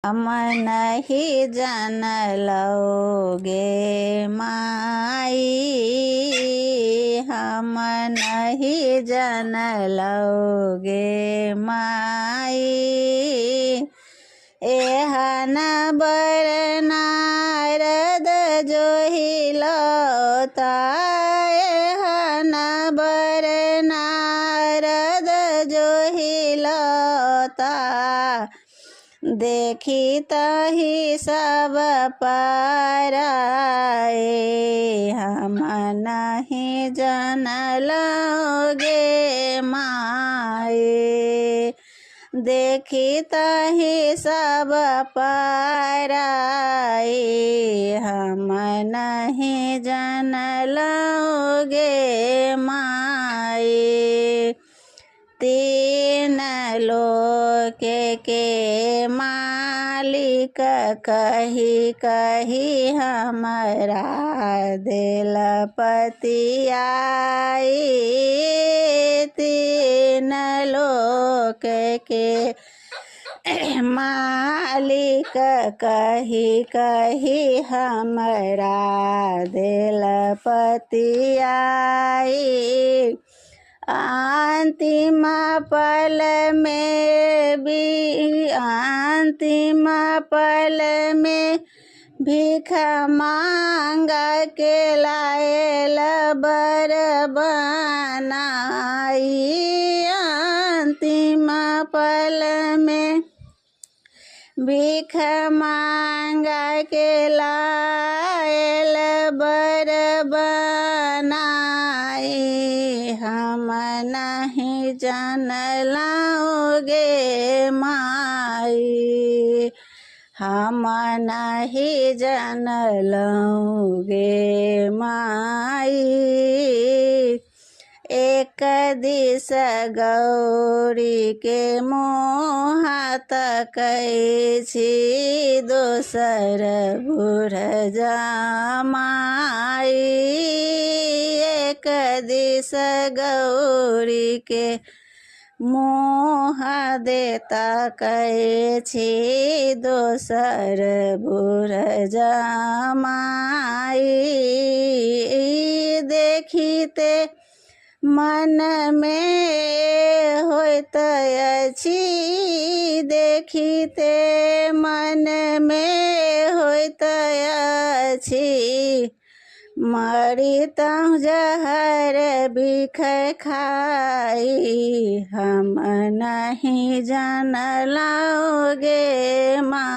हम नहीं जानलोगे माई, हम नहीं जानलोगे माई। एहन बर नारद जोहिलता, एहन बर नारद जोहिलता। देखी तही सब पराए, हम नहीं जानलोगे माए। देखी तही सब पराए, हम नहीं जानलोगे माए। तीन लोक के मालिक कही कही हमरा दिल पतियाई। तीन लोक के मालिक कही कही हमरा दिल पतियाई। अंतिम पल में भी, अंतिम पल में भीख मांग के लायल बर बनाई। अंतिम पल में भीख मांग के लायल बर बनाई। हम नहीं जानलोगे माई, हम नहीं जानलोगे माई। एक दिस गौरी के मुँह तकै छी, दोसर बूढ़ जमाई। एक दिस गौरी के मुँह देता कै छी, दोसर बूढ़ जमाई। देखिते मन में होइत अछि, देखिते मन में होइत अछि। मरितहुँ जहर बिख खाई, हम नहीं जानलोगे माँ।